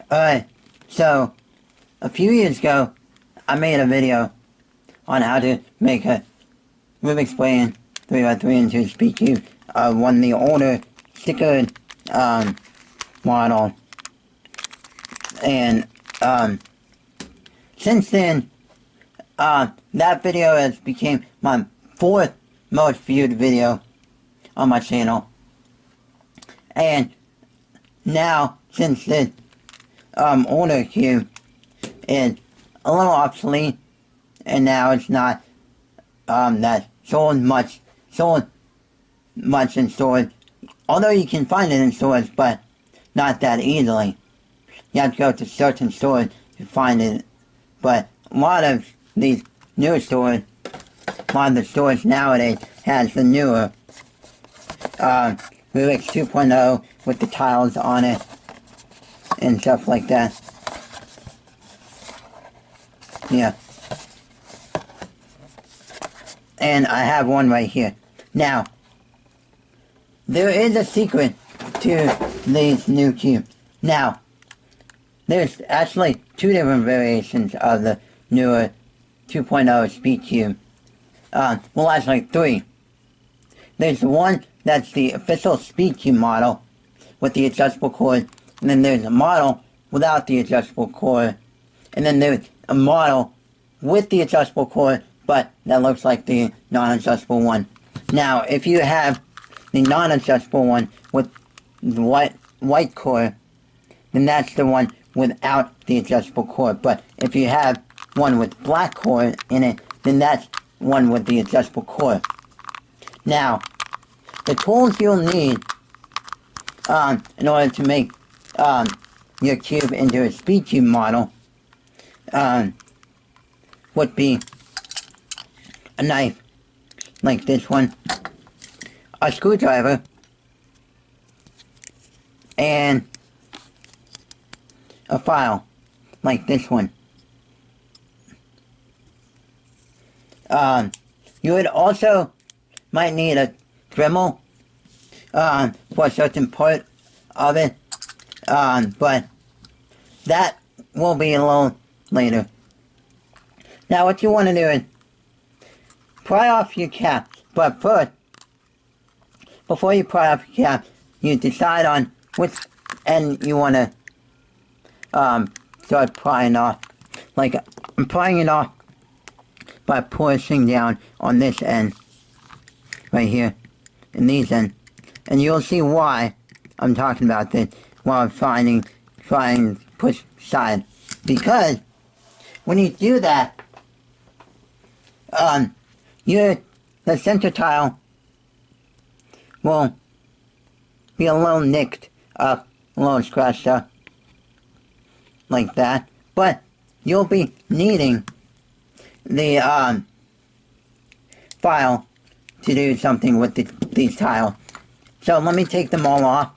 Alright, so a few years ago, I made a video on how to make a Rubik's Brain 3x3 into Speedcube, one of the older stickered model. And since then, that video has become my fourth most viewed video on my channel. And now, since the older cube is a little obsolete, and now it's not that sold much in stores. Although you can find it in stores, but not that easily. You have to go to certain stores to find it. But a lot of these newer stores, a lot of the stores nowadays has the newer Rubik's 2.0 with the tiles on it and stuff like that. Yeah. And I have one right here. Now, there is a secret to these new cubes. Now, there's actually two different variations of the newer 2.0 Speedcube. Well, actually three. There's the one that's the official Speedcube model with the adjustable cord, and then there's a model without the adjustable cord, and then there's a model with the adjustable cord, but that looks like the non-adjustable one. Now, if you have the non-adjustable one with the white cord, then that's the one without the adjustable cord. But if you have one with black cord in it, then that's one with the adjustable cord. Now, the tools you'll need in order to make your cube into a Speedcube model would be a knife like this one, a screwdriver, and a file like this one. You would also might need a Dremel for a certain part of it, but that will be a little later. Now what you want to do is pry off your cap, but first, before you pry off your cap, you decide on which end you want to start prying off. Like, I'm prying it off by pushing down on this end, right here, in these ends. And you'll see why I'm talking about this while I'm trying to push side. Because when you do that, the center tile will be a little nicked up, a little scratched up, like that. But you'll be needing the file to do something with these tiles. So let me take them all off.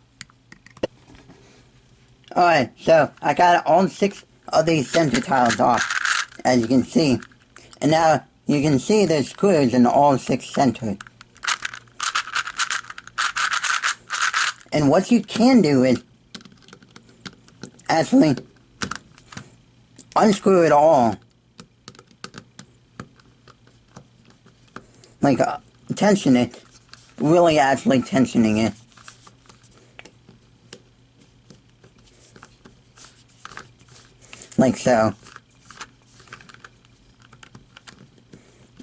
Alright, so I got all 6 of these center tiles off, as you can see. And now you can see there's screws in all 6 centers. And what you can do is actually unscrew it all. Like, tension it. Really actually tensioning it. Like so.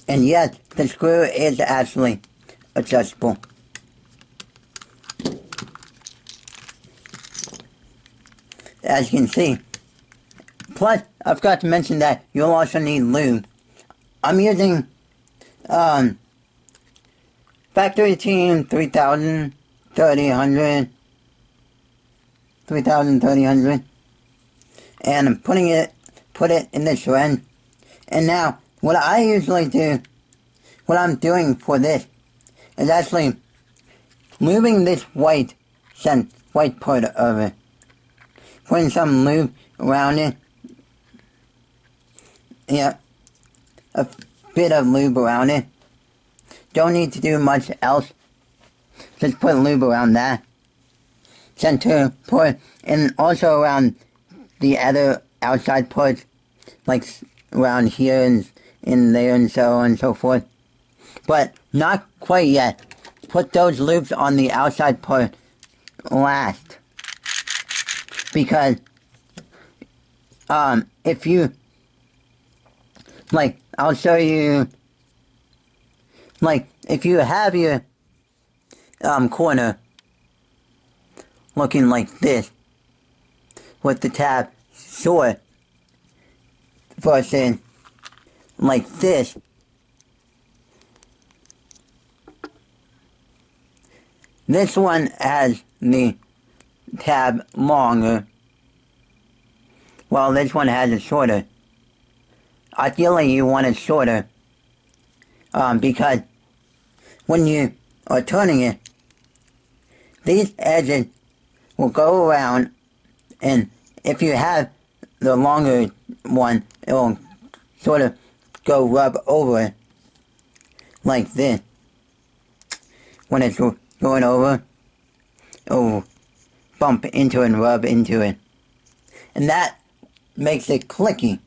And yes, the screw is actually adjustable. As you can see. Plus, I forgot to mention that you'll also need lube. I'm using Factory Team 3000, 3000, and I'm put it in this end. And now, what I usually do, what I'm doing for this, is actually moving this white part of it, putting some lube around it. Yeah, a bit of lube around it. Don't need to do much else. Just put lube around that center part, and also around the other outside parts, like around here and in there and so on and so forth. But not quite yet. Put those loops on the outside part last. Because, if you, like, I'll show you, like, if you have your, corner looking like this, with the tab short, versus like this, this one has the tab longer, while this one has it shorter. Ideally you want it shorter, because when you are turning it, these edges will go around, and if you have the longer one, it will sort of go rub over it, like this. When it's going over, it will bump into it and rub into it. And that makes it clicky.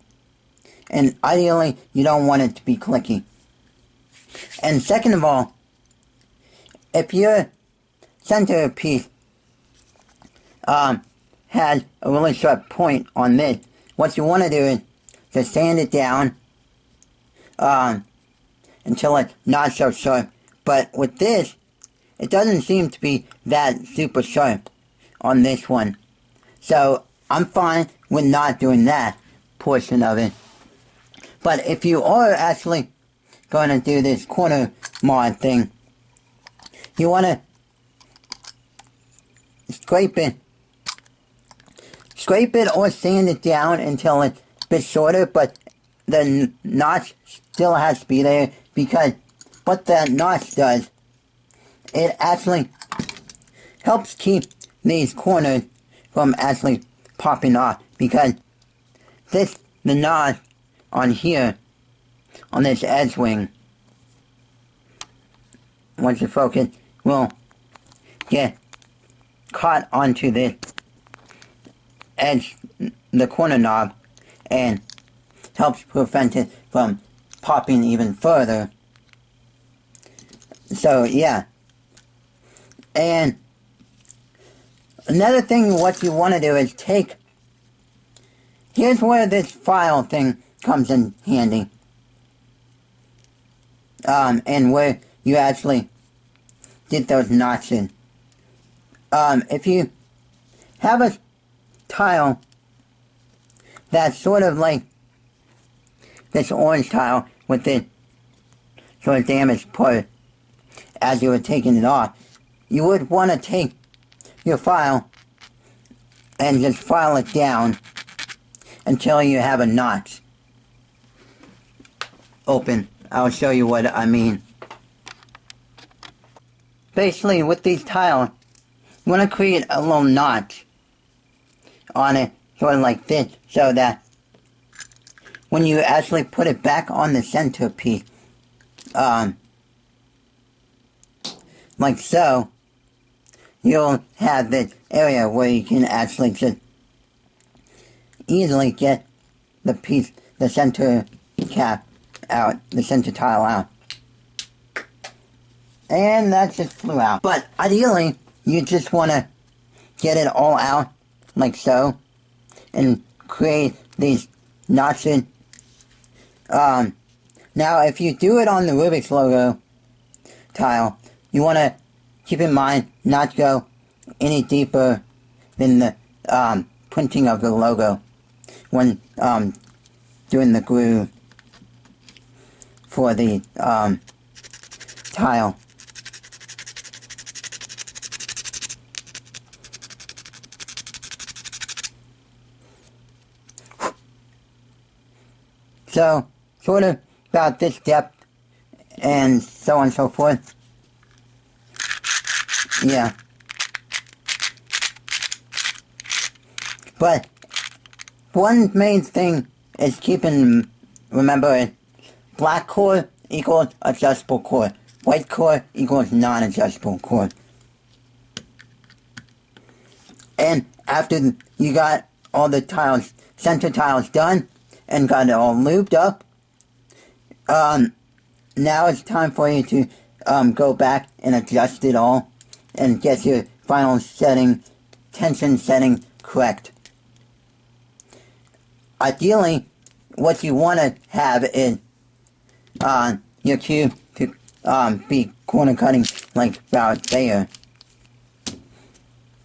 And ideally, you don't want it to be clicky. And second of all, if your centerpiece has a really sharp point on this, what you want to do is just sand it down until it's not so sharp. But with this, it doesn't seem to be that super sharp on this one. So I'm fine with not doing that portion of it. But if you are actually going to do this corner mod thing, you want to scrape it or sand it down until it's a bit shorter, but the notch still has to be there, because what that notch does, it actually helps keep these corners from actually popping off, because the notch on here, on this edge wing, once you focus, will get caught onto this edge, the corner knob, and helps prevent it from popping even further. So yeah. And another thing what you want to do is here's where this file thing comes in handy. And where you actually get those knots in. If you have a tile that's sort of like this orange tile with this sort of damaged part as you were taking it off, you would want to take your file and just file it down until you have a notch open. I'll show you what I mean. Basically, with these tiles, you want to create a little notch on it, sort of like this, so that when you actually put it back on the centerpiece, like so, you'll have this area where you can actually just easily get the center cap out, the center tile out. And that just flew out. But ideally, you just want to get it all out, like so, and create these notches. Now, if you do it on the Rubik's logo tile, you want to keep in mind not to go any deeper than the printing of the logo when doing the glue for the tile. So, sort of about this depth and so on and so forth. Yeah. But one main thing is remember it, black core equals adjustable core. White core equals non-adjustable core. And after you got all the tiles, center tiles done, and got it all lubed up, now it's time for you to go back and adjust it all and get your final setting, tension setting correct. Ideally, what you want to have is your cube to be corner cutting like about there.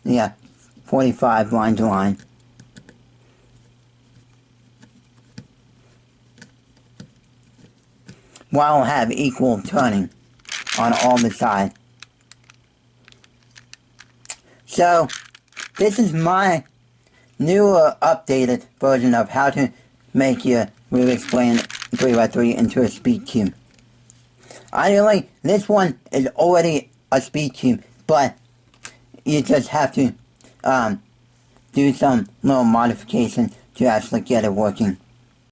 Yeah, 45 line to line. While have equal turning on all the sides. So, this is my newer updated version of how to make your Rubik's Brain 3x3 into a Speedcube. Ideally, this one is already a Speedcube, but you just have to do some little modification to actually get it working.